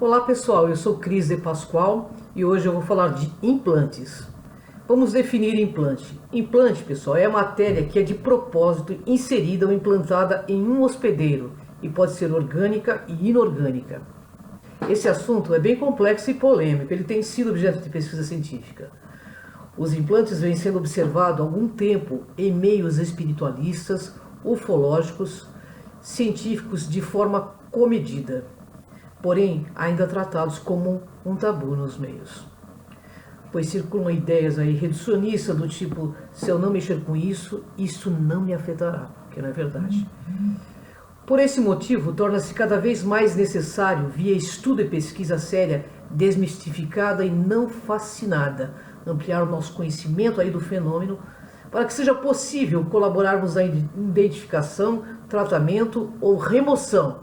Olá pessoal, eu sou Cris de Pascoal e hoje eu vou falar de implantes. Vamos definir implante. Implante, pessoal, é a matéria que é de propósito inserida ou implantada em um hospedeiro e pode ser orgânica e inorgânica. Esse assunto é bem complexo e polêmico, ele tem sido objeto de pesquisa científica. Os implantes vêm sendo observados há algum tempo em meios espiritualistas, ufológicos, científicos de forma comedida, porém ainda tratados como um tabu nos meios. Pois circulam ideias aí reducionistas do tipo, se eu não mexer com isso, isso não me afetará, que não é verdade. Por esse motivo, torna-se cada vez mais necessário, via estudo e pesquisa séria, desmistificada e não fascinada, ampliar o nosso conhecimento aí do fenômeno, para que seja possível colaborarmos na identificação, tratamento ou remoção.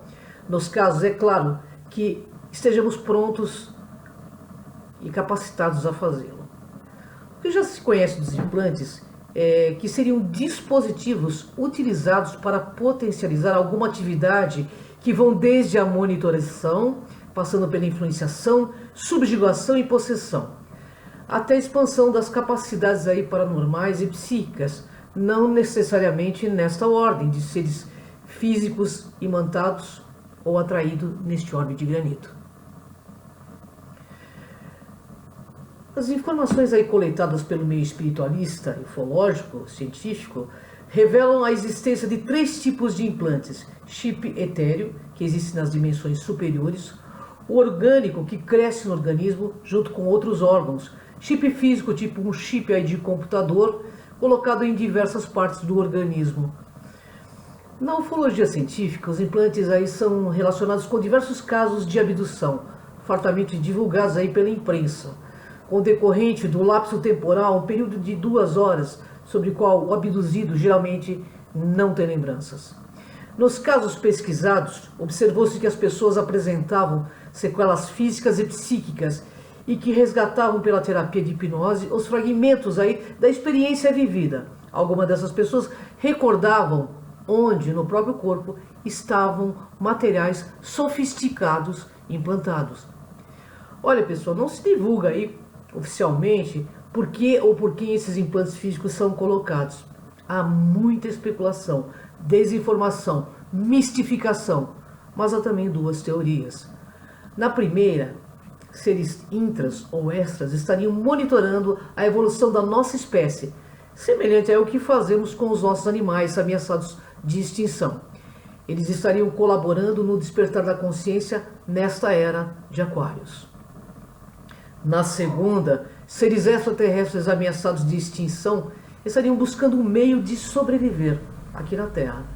Nos casos, é claro, que estejamos prontos e capacitados a fazê-lo. O que já se conhece dos implantes é que seriam dispositivos utilizados para potencializar alguma atividade que vão desde a monitoração, passando pela influenciação, subjugação e possessão, até a expansão das capacidades aí paranormais e psíquicas, não necessariamente nesta ordem de seres físicos imantados ou atraído neste orbe de granito. As informações aí coletadas pelo meio espiritualista, ufológico, científico, revelam a existência de 3 tipos de implantes: chip etéreo, que existe nas dimensões superiores, o orgânico, que cresce no organismo junto com outros órgãos, chip físico, tipo um chip aí de computador, colocado em diversas partes do organismo. Na ufologia científica, os implantes aí são relacionados com diversos casos de abdução, fartamente divulgados aí pela imprensa, com decorrente do lapso temporal, um período de 2 horas, sobre o qual o abduzido geralmente não tem lembranças. Nos casos pesquisados, observou-se que as pessoas apresentavam sequelas físicas e psíquicas e que resgatavam pela terapia de hipnose os fragmentos aí da experiência vivida. Algumas dessas pessoas recordavam onde no próprio corpo estavam materiais sofisticados implantados. Olha, pessoal, não se divulga aí oficialmente por que ou por quem esses implantes físicos são colocados. Há muita especulação, desinformação, mistificação, mas há também 2 teorias. Na primeira, seres intras ou extras estariam monitorando a evolução da nossa espécie, semelhante ao que fazemos com os nossos animais ameaçados de extinção. Eles estariam colaborando no despertar da consciência nesta era de Aquários. Na segunda, seres extraterrestres ameaçados de extinção estariam buscando um meio de sobreviver aqui na Terra,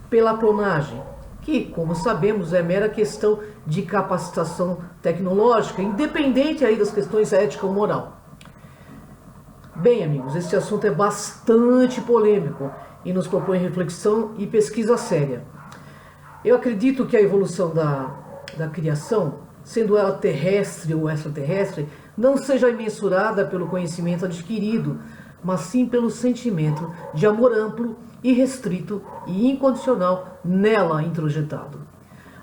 pela clonagem, que, como sabemos, é mera questão de capacitação tecnológica, independente aí das questões ética ou moral. Bem, amigos, este assunto é bastante polêmico e nos propõe reflexão e pesquisa séria. Eu acredito que a evolução da criação, sendo ela terrestre ou extraterrestre, não seja mensurada pelo conhecimento adquirido, mas sim pelo sentimento de amor amplo, irrestrito e incondicional nela introjetado.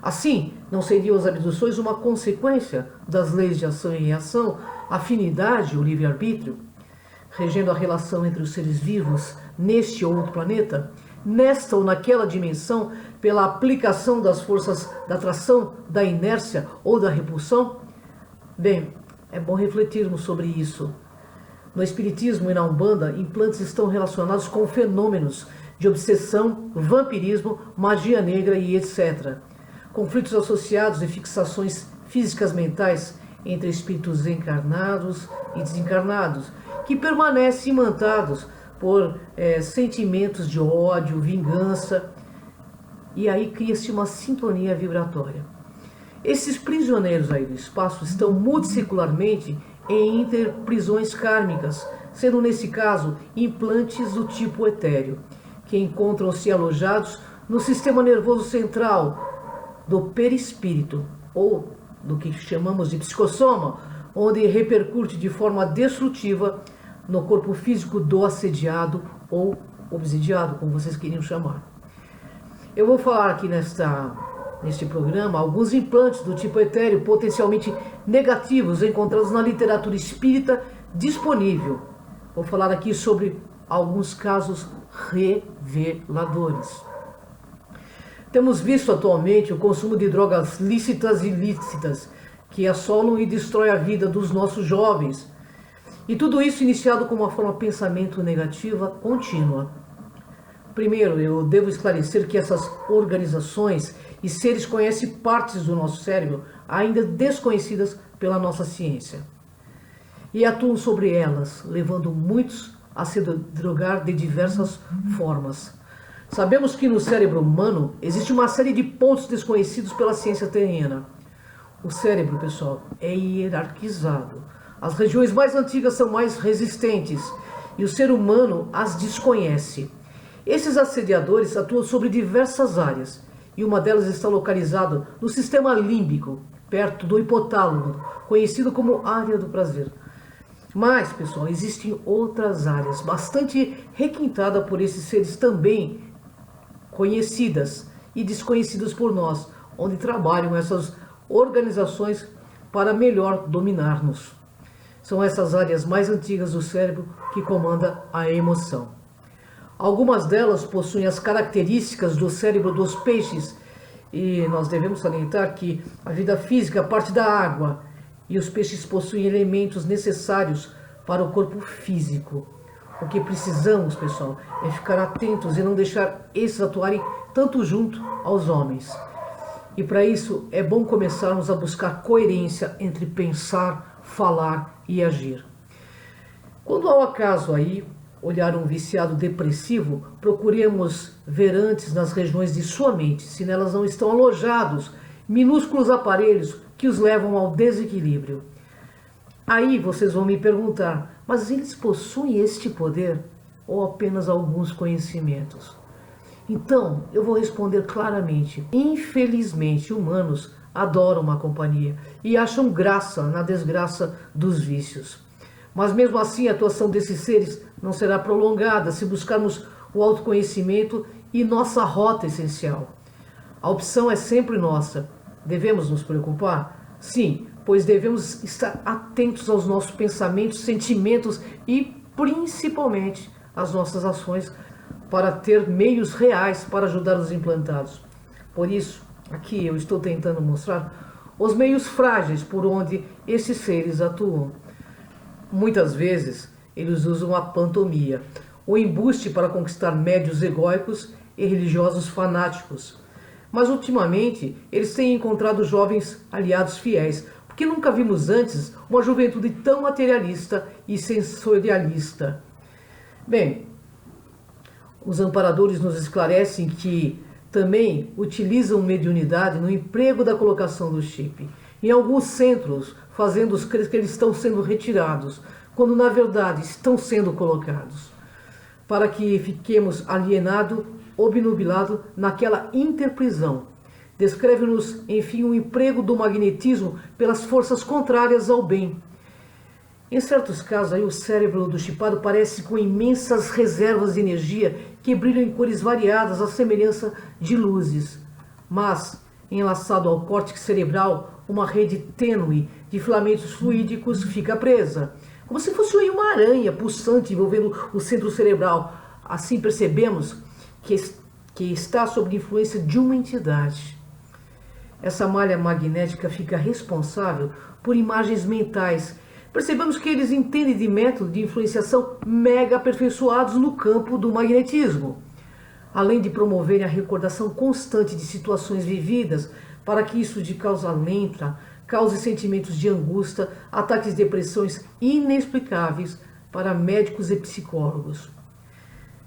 Assim, não seriam as abduções uma consequência das leis de ação e reação, afinidade ou livre-arbítrio, regendo a relação entre os seres vivos neste ou outro planeta, nesta ou naquela dimensão, pela aplicação das forças da atração, da inércia ou da repulsão? Bem, é bom refletirmos sobre isso. No Espiritismo e na Umbanda, implantes estão relacionados com fenômenos de obsessão, vampirismo, magia negra e etc. Conflitos associados e fixações físicas mentais entre espíritos encarnados e desencarnados, que permanecem imantados por sentimentos de ódio, vingança, e aí cria-se uma sintonia vibratória. Esses prisioneiros aí do espaço estão multissecularmente em interprisões kármicas, sendo nesse caso implantes do tipo etéreo, que encontram-se alojados no sistema nervoso central do perispírito, ou do que chamamos de psicossoma, onde repercute de forma destrutiva no corpo físico do assediado ou obsidiado, como vocês queriam chamar. Eu vou falar aqui nesta neste programa alguns implantes do tipo etéreo potencialmente negativos encontrados na literatura espírita disponível. Vou falar aqui sobre alguns casos reveladores. Temos visto atualmente o consumo de drogas lícitas e ilícitas que assolam e destroem a vida dos nossos jovens. E tudo isso iniciado com uma forma de pensamento negativa contínua. Primeiro, eu devo esclarecer que essas organizações e seres conhecem partes do nosso cérebro ainda desconhecidas pela nossa ciência. E atuam sobre elas, levando muitos a se drogar de diversas formas. Sabemos que no cérebro humano existe uma série de pontos desconhecidos pela ciência terrena. O cérebro, pessoal, é hierarquizado. As regiões mais antigas são mais resistentes e o ser humano as desconhece. Esses assediadores atuam sobre diversas áreas e uma delas está localizada no sistema límbico, perto do hipotálamo, conhecido como área do prazer. Mas, pessoal, existem outras áreas bastante requintadas por esses seres também conhecidas e desconhecidas por nós, onde trabalham essas organizações para melhor dominar-nos. São essas áreas mais antigas do cérebro que comandam a emoção. Algumas delas possuem as características do cérebro dos peixes e nós devemos salientar que a vida física parte da água e os peixes possuem elementos necessários para o corpo físico. O que precisamos, pessoal, é ficar atentos e não deixar esses atuarem tanto junto aos homens. E para isso é bom começarmos a buscar coerência entre pensar, falar e agir. Quando ao acaso aí olhar um viciado depressivo, procuremos ver antes nas regiões de sua mente se nelas não estão alojados minúsculos aparelhos que os levam ao desequilíbrio. Aí vocês vão me perguntar, mas eles possuem este poder ou apenas alguns conhecimentos? Então, eu vou responder claramente. Infelizmente, humanos adoram uma companhia e acham graça na desgraça dos vícios. Mas mesmo assim, a atuação desses seres não será prolongada se buscarmos o autoconhecimento e nossa rota essencial. A opção é sempre nossa. Devemos nos preocupar? Sim, pois devemos estar atentos aos nossos pensamentos, sentimentos e principalmente às nossas ações para ter meios reais para ajudar os implantados. Por isso, aqui eu estou tentando mostrar os meios frágeis por onde esses seres atuam. Muitas vezes, eles usam a pantomia, o embuste para conquistar médios egóicos e religiosos fanáticos. Mas ultimamente, eles têm encontrado jovens aliados fiéis, porque nunca vimos antes uma juventude tão materialista e sensorialista. Bem, os amparadores nos esclarecem que também utilizam mediunidade no emprego da colocação do chip. Em alguns centros, fazendo-os crer que eles estão sendo retirados, quando na verdade estão sendo colocados, para que fiquemos alienados, obnubilados naquela interprisão. Descreve-nos, enfim, o emprego do magnetismo pelas forças contrárias ao bem. Em certos casos, aí, o cérebro do chipado parece com imensas reservas de energia que brilham em cores variadas, à semelhança de luzes. Mas, enlaçado ao córtex cerebral, uma rede tênue de filamentos fluídicos fica presa, como se fosse uma aranha pulsante envolvendo o centro cerebral. Assim percebemos que está sob influência de uma entidade. Essa malha magnética fica responsável por imagens mentais. Percebemos que eles entendem de método de influenciação mega aperfeiçoados no campo do magnetismo, além de promoverem a recordação constante de situações vividas, para que isso de causa lenta cause sentimentos de angústia, ataques de depressões inexplicáveis para médicos e psicólogos.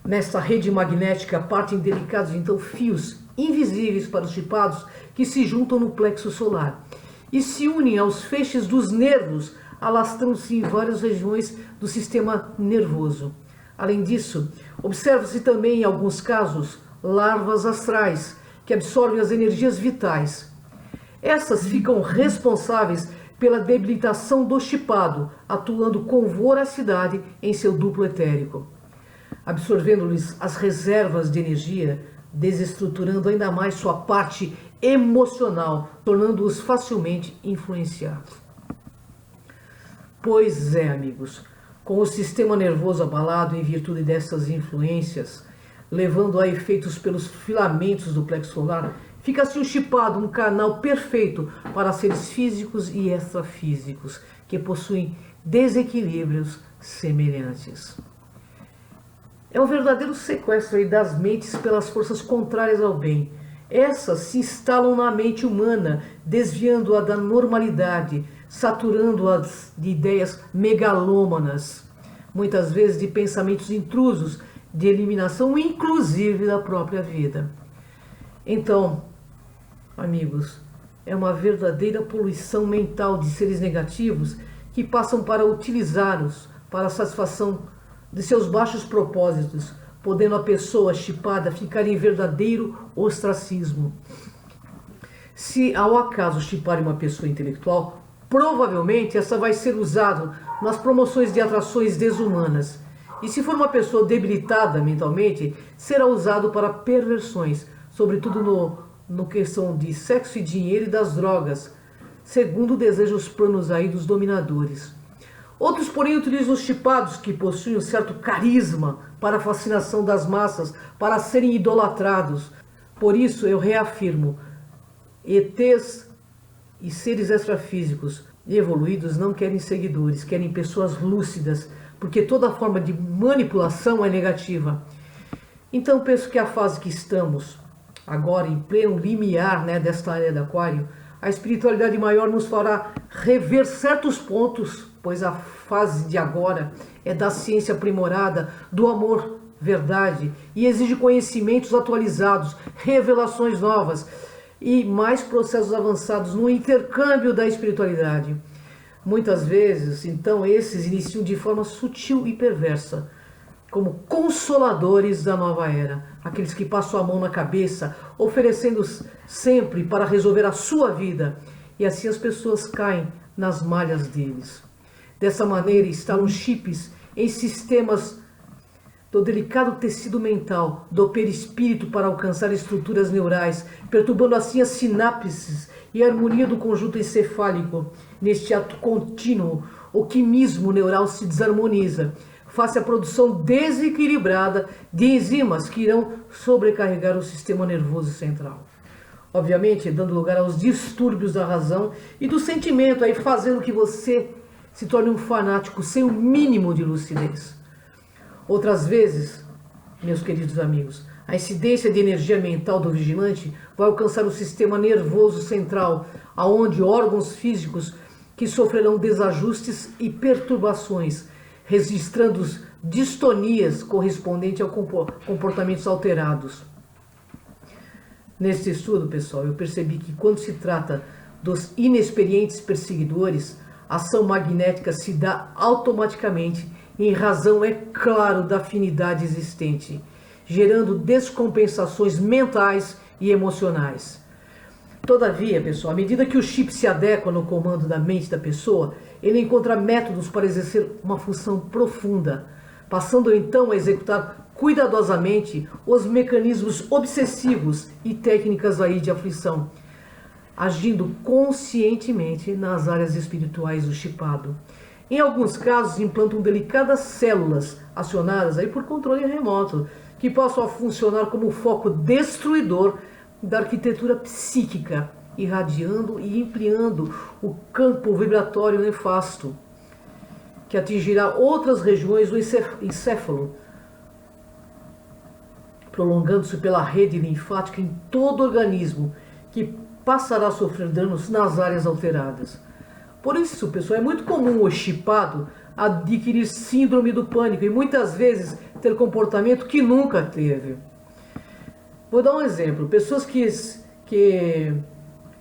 Nesta rede magnética partem delicados então fios invisíveis para os chipados que se juntam no plexo solar e se unem aos feixes dos nervos, alastrando-se em várias regiões do sistema nervoso. Além disso, observa-se também em alguns casos larvas astrais que absorvem as energias vitais. Essas ficam responsáveis pela debilitação do chipado, atuando com voracidade em seu duplo etérico, absorvendo-lhes as reservas de energia, desestruturando ainda mais sua parte emocional, tornando-os facilmente influenciados. Pois é, amigos, com o sistema nervoso abalado em virtude dessas influências, levando a efeitos pelos filamentos do plexo solar, fica assim o chipado um canal perfeito para seres físicos e extrafísicos que possuem desequilíbrios semelhantes. É um verdadeiro sequestro aí das mentes pelas forças contrárias ao bem. Essas se instalam na mente humana, desviando-a da normalidade, saturando-a de ideias megalômanas, muitas vezes de pensamentos intrusos, de eliminação inclusive da própria vida. Então, amigos, é uma verdadeira poluição mental de seres negativos que passam para utilizá-los para a satisfação de seus baixos propósitos, podendo a pessoa chipada ficar em verdadeiro ostracismo. Se ao acaso chiparem uma pessoa intelectual, provavelmente essa vai ser usada nas promoções de atrações desumanas. E se for uma pessoa debilitada mentalmente, será usado para perversões, sobretudo no questão de sexo e dinheiro e das drogas, segundo desejam os planos aí dos dominadores. Outros, porém, utilizam os chipados, que possuem um certo carisma para a fascinação das massas, para serem idolatrados. Por isso, eu reafirmo, ETs e seres extrafísicos evoluídos não querem seguidores, querem pessoas lúcidas, porque toda forma de manipulação é negativa. Então, penso que a fase que estamos, agora em pleno limiar, desta era de Aquário, a espiritualidade maior nos fará rever certos pontos, pois a fase de agora é da ciência aprimorada, do amor, verdade, e exige conhecimentos atualizados, revelações novas e mais processos avançados no intercâmbio da espiritualidade. Muitas vezes, então, esses iniciam de forma sutil e perversa, como consoladores da nova era, aqueles que passam a mão na cabeça, oferecendo sempre para resolver a sua vida, e assim as pessoas caem nas malhas deles. Dessa maneira, instalam chips em sistemas do delicado tecido mental, do perispírito para alcançar estruturas neurais, perturbando assim as sinapses e a harmonia do conjunto encefálico. Neste ato contínuo, o quimismo neural se desarmoniza, face à produção desequilibrada de enzimas que irão sobrecarregar o sistema nervoso central. Obviamente, dando lugar aos distúrbios da razão e do sentimento, aí fazendo que você se torne um fanático sem o mínimo de lucidez. Outras vezes, meus queridos amigos, a incidência de energia mental do vigilante vai alcançar o sistema nervoso central, aonde órgãos físicos que sofrerão desajustes e perturbações, registrando distonias correspondentes a comportamentos alterados. Neste estudo, pessoal, eu percebi que quando se trata dos inexperientes perseguidores, a ação magnética se dá automaticamente, em razão, é claro, da afinidade existente, gerando descompensações mentais e emocionais. Todavia, pessoal, à medida que o chip se adequa no comando da mente da pessoa, ele encontra métodos para exercer uma função profunda, passando então a executar cuidadosamente os mecanismos obsessivos e técnicas aí de aflição, agindo conscientemente nas áreas espirituais do chipado. Em alguns casos, implantam delicadas células acionadas aí por controle remoto, que passam a funcionar como foco destruidor da arquitetura psíquica, irradiando e ampliando o campo vibratório nefasto, que atingirá outras regiões do encéfalo, prolongando-se pela rede linfática em todo o organismo, que passará a sofrer danos nas áreas alteradas. Por isso, pessoal, é muito comum o chipado adquirir síndrome do pânico e muitas vezes ter comportamento que nunca teve. Vou dar um exemplo. Pessoas que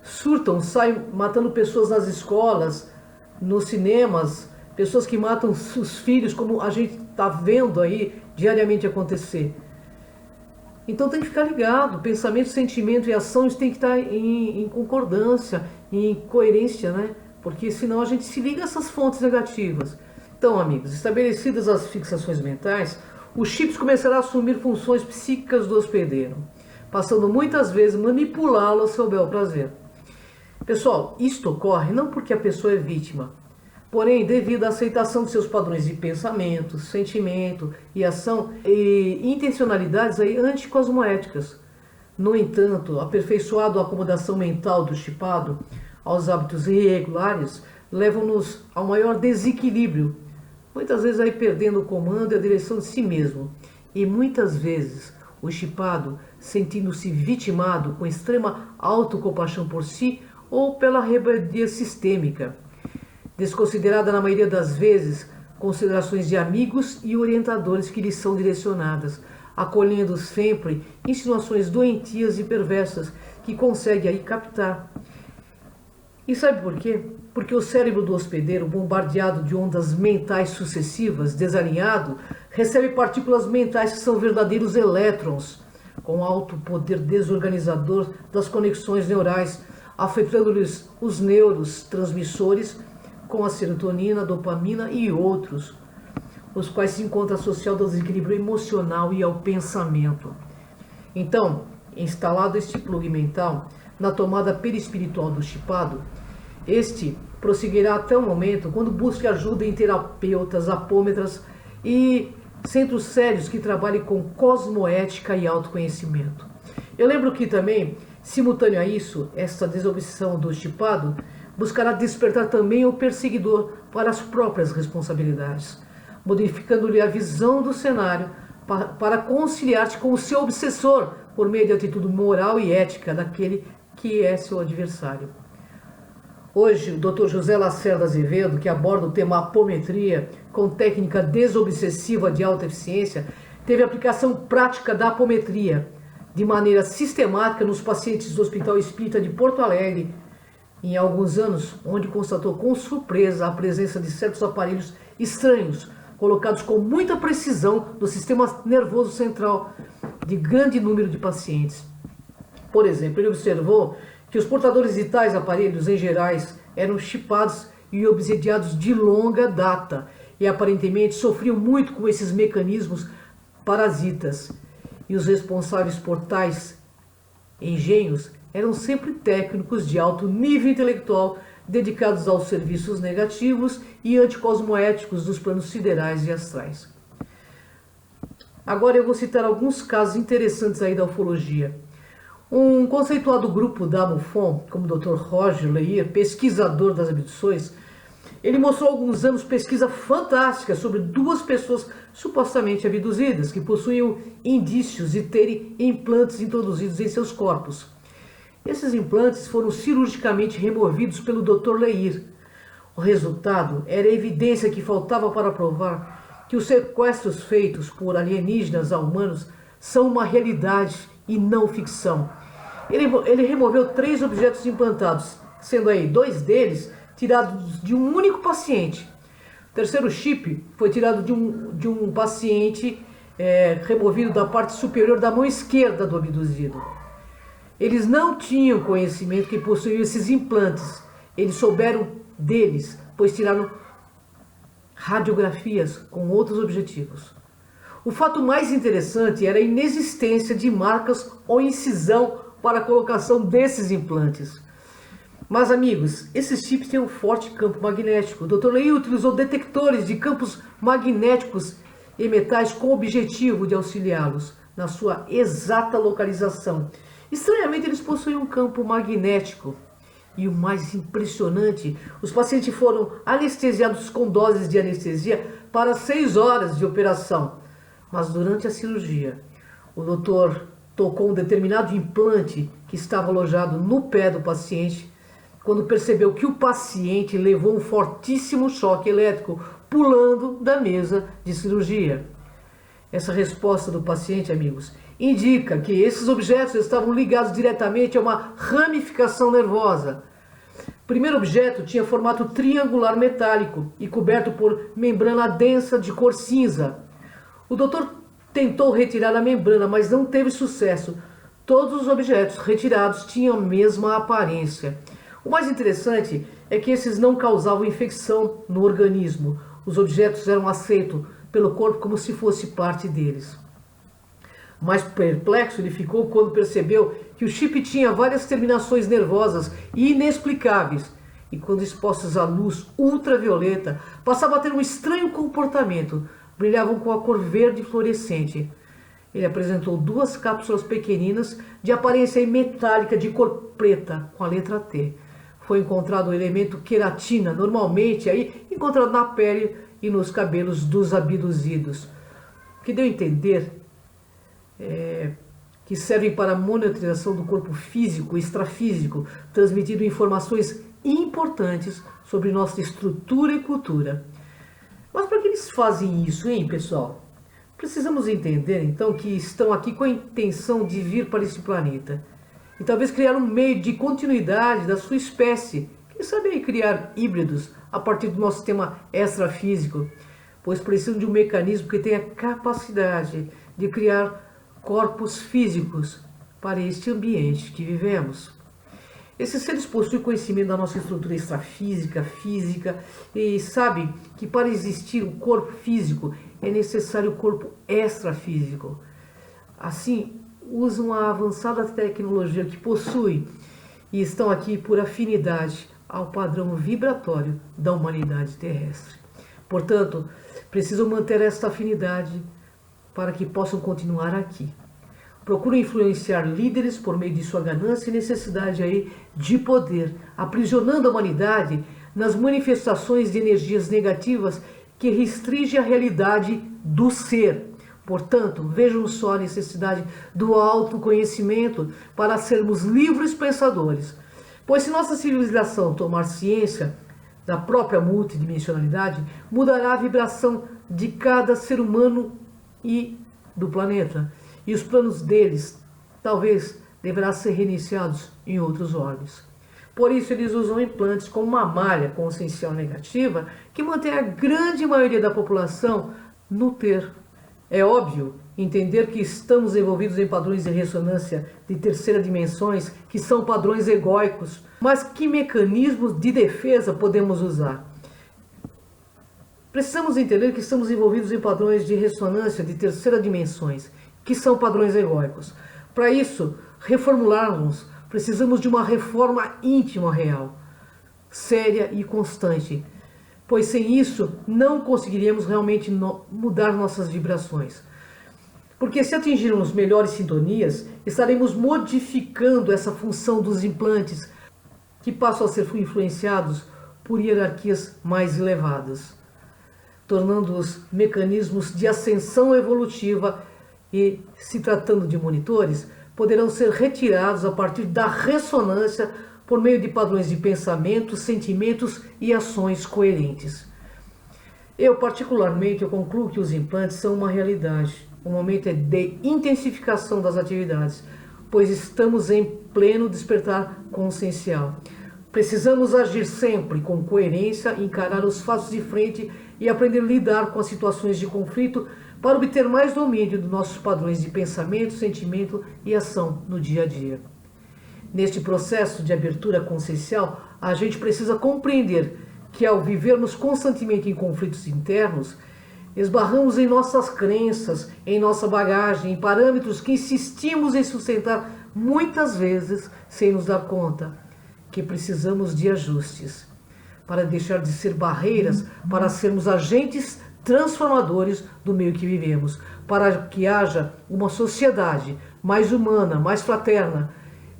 surtam, saem matando pessoas nas escolas, nos cinemas, pessoas que matam os filhos, como a gente está vendo aí diariamente acontecer. Então tem que ficar ligado, pensamento, sentimento e ações tem que estar em concordância, em coerência, Porque senão a gente se liga a essas fontes negativas. Então, amigos, estabelecidas as fixações mentais, os chips começarão a assumir funções psíquicas do hospedeiro. passando muitas vezes manipulá-lo ao seu bel prazer. Pessoal, isto ocorre não porque a pessoa é vítima, porém devido à aceitação de seus padrões de pensamento, sentimento e ação e intencionalidades anticosmoéticas. No entanto, aperfeiçoado a acomodação mental do chipado aos hábitos irregulares, levam-nos ao maior desequilíbrio, muitas vezes perdendo o comando e a direção de si mesmo, e muitas vezes o chipado sentindo-se vitimado com extrema autocompaixão por si ou pela rebeldia sistêmica, desconsiderada na maioria das vezes considerações de amigos e orientadores que lhes são direcionadas, acolhendo sempre insinuações doentias e perversas que consegue captar. E sabe por quê? Porque o cérebro do hospedeiro, bombardeado de ondas mentais sucessivas, desalinhado, recebe partículas mentais que são verdadeiros elétrons, com alto poder desorganizador das conexões neurais, afetando-lhes os neurotransmissores com a serotonina, a dopamina e outros, os quais se encontram associados ao desequilíbrio emocional e ao pensamento. Então, instalado este plug mental na tomada perispiritual do chipado, este prosseguirá até o momento quando busque ajuda em terapeutas, apômetras e centros sérios que trabalhem com cosmoética e autoconhecimento. Eu lembro que também, simultâneo a isso, esta desobsessão do chipado buscará despertar também o perseguidor para as próprias responsabilidades, modificando-lhe a visão do cenário para conciliar-te com o seu obsessor por meio de atitude moral e ética daquele que é seu adversário. Hoje, o Dr. José Lacerda Azevedo, que aborda o tema apometria com técnica desobsessiva de alta eficiência, teve aplicação prática da apometria de maneira sistemática nos pacientes do Hospital Espírita de Porto Alegre, em alguns anos, onde constatou com surpresa a presença de certos aparelhos estranhos, colocados com muita precisão no sistema nervoso central de grande número de pacientes. Por exemplo, ele observou que os portadores de tais aparelhos, em gerais, eram chipados e obsediados de longa data e aparentemente sofriam muito com esses mecanismos parasitas. E os responsáveis por tais engenhos eram sempre técnicos de alto nível intelectual dedicados aos serviços negativos e anticosmoéticos dos planos siderais e astrais. Agora eu vou citar alguns casos interessantes da ufologia. Um conceituado grupo da MUFON, como o Dr. Roger Leir, pesquisador das abduções, ele mostrou há alguns anos pesquisa fantástica sobre duas pessoas supostamente abduzidas, que possuíam indícios de terem implantes introduzidos em seus corpos. Esses implantes foram cirurgicamente removidos pelo Dr. Leir. O resultado era a evidência que faltava para provar que os sequestros feitos por alienígenas a humanos são uma realidade e não ficção. Ele removeu 3 objetos implantados, sendo 2 deles tirados de um único paciente. O terceiro chip foi tirado de um paciente removido da parte superior da mão esquerda do abduzido. Eles não tinham conhecimento que possuíam esses implantes. Eles souberam deles, pois tiraram radiografias com outros objetivos. O fato mais interessante era a inexistência de marcas ou incisão para a colocação desses implantes. Mas, amigos, esses chips têm um forte campo magnético. O Dr. Leir utilizou detectores de campos magnéticos e metais com o objetivo de auxiliá-los na sua exata localização. Estranhamente, eles possuem um campo magnético. E o mais impressionante, os pacientes foram anestesiados com doses de anestesia para 6 horas de operação. Mas durante a cirurgia, o doutor tocou um determinado implante que estava alojado no pé do paciente, quando percebeu que o paciente levou um fortíssimo choque elétrico, pulando da mesa de cirurgia. Essa resposta do paciente, amigos, indica que esses objetos estavam ligados diretamente a uma ramificação nervosa. O primeiro objeto tinha formato triangular metálico e coberto por membrana densa de cor cinza. O doutor tentou retirar a membrana, mas não teve sucesso. Todos os objetos retirados tinham a mesma aparência. O mais interessante é que esses não causavam infecção no organismo. Os objetos eram aceitos pelo corpo como se fosse parte deles. Mais perplexo ele ficou quando percebeu que o chip tinha várias terminações nervosas e inexplicáveis, e quando expostos à luz ultravioleta, passavam a ter um estranho comportamento, brilhavam com a cor verde fluorescente. Ele apresentou 2 cápsulas pequeninas de aparência metálica de cor preta, com a letra T. Foi encontrado o elemento queratina, normalmente aí encontrado na pele e nos cabelos dos abduzidos, que deu a entender que servem para a monitorização do corpo físico e extrafísico, transmitindo informações importantes sobre nossa estrutura e cultura. Mas para que eles fazem isso, hein, pessoal? Precisamos entender, então, que estão aqui com a intenção de vir para esse planeta e talvez criar um meio de continuidade da sua espécie. Quem sabe aí criar híbridos a partir do nosso sistema extrafísico, pois precisam de um mecanismo que tenha capacidade de criar corpos físicos para este ambiente que vivemos. Esses seres possuem conhecimento da nossa estrutura extrafísica, física, e sabem que para existir um corpo físico é necessário o corpo extrafísico. Assim, usam a avançada tecnologia que possuem e estão aqui por afinidade ao padrão vibratório da humanidade terrestre. Portanto, precisam manter esta afinidade para que possam continuar aqui. Procuram influenciar líderes por meio de sua ganância e necessidade aí de poder, aprisionando a humanidade nas manifestações de energias negativas que restringem a realidade do ser. Portanto, vejam só a necessidade do autoconhecimento para sermos livres pensadores. Pois se nossa civilização tomar ciência da própria multidimensionalidade, mudará a vibração de cada ser humano e do planeta. E os planos deles, talvez, deverá ser reiniciados em outros orbes. Por isso, eles usam implantes como uma malha consciencial negativa que mantém a grande maioria da população no ter. É óbvio entender que estamos envolvidos em padrões de ressonância de terceira dimensões, que são padrões egóicos. Mas que mecanismos de defesa podemos usar? Precisamos entender que estamos envolvidos em padrões de ressonância de terceira dimensões, que são padrões egóicos. Para isso, reformularmos, precisamos de uma reforma íntima real, séria e constante, pois sem isso não conseguiríamos realmente mudar nossas vibrações. Porque se atingirmos melhores sintonias, estaremos modificando essa função dos implantes, que passam a ser influenciados por hierarquias mais elevadas, tornando-os mecanismos de ascensão evolutiva e, se tratando de monitores, poderão ser retirados a partir da ressonância por meio de padrões de pensamento, sentimentos e ações coerentes. Eu, particularmente, concluo que os implantes são uma realidade. O momento é de intensificação das atividades, pois estamos em pleno despertar consciencial. Precisamos agir sempre com coerência, encarar os fatos de frente e aprender a lidar com as situações de conflito para obter mais domínio dos nossos padrões de pensamento, sentimento e ação no dia a dia. Neste processo de abertura consciencial, a gente precisa compreender que ao vivermos constantemente em conflitos internos, esbarramos em nossas crenças, em nossa bagagem, em parâmetros que insistimos em sustentar muitas vezes sem nos dar conta que precisamos de ajustes para deixar de ser barreiras, para sermos agentes transformadores do meio que vivemos, para que haja uma sociedade mais humana, mais fraterna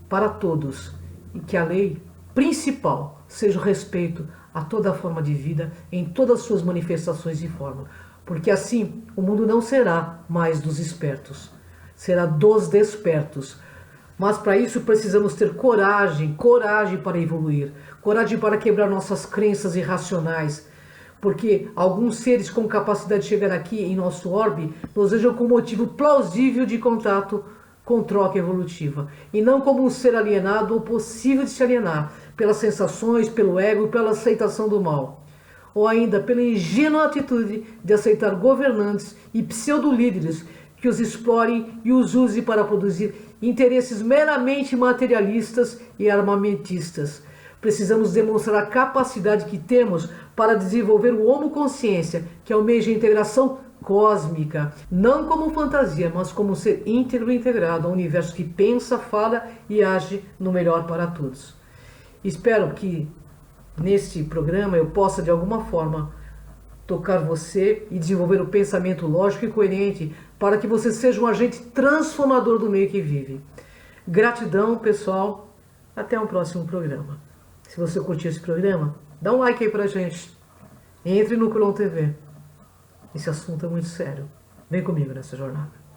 para todos e que a lei principal seja o respeito a toda forma de vida em todas as suas manifestações e forma, porque assim o mundo não será mais dos espertos, será dos despertos. Mas para isso precisamos ter coragem para evoluir, coragem para quebrar nossas crenças irracionais, porque alguns seres com capacidade de chegar aqui em nosso orbe nos vejam como motivo plausível de contato com troca evolutiva, e não como um ser alienado ou possível de se alienar pelas sensações, pelo ego, pela aceitação do mal, ou ainda pela ingênua atitude de aceitar governantes e pseudo-líderes que os explorem e os usem para produzir interesses meramente materialistas e armamentistas. Precisamos demonstrar a capacidade que temos para desenvolver o homoconsciência, que almeja a integração cósmica, não como fantasia, mas como ser íntegro e integrado, um universo que pensa, fala e age no melhor para todos. Espero que neste programa eu possa de alguma forma tocar você e desenvolver o pensamento lógico e coerente para que você seja um agente transformador do meio que vive. Gratidão, pessoal. Até um próximo programa. Se você curtiu esse programa, dá um like aí pra gente. Entre no Cron TV. Esse assunto é muito sério. Vem comigo nessa jornada.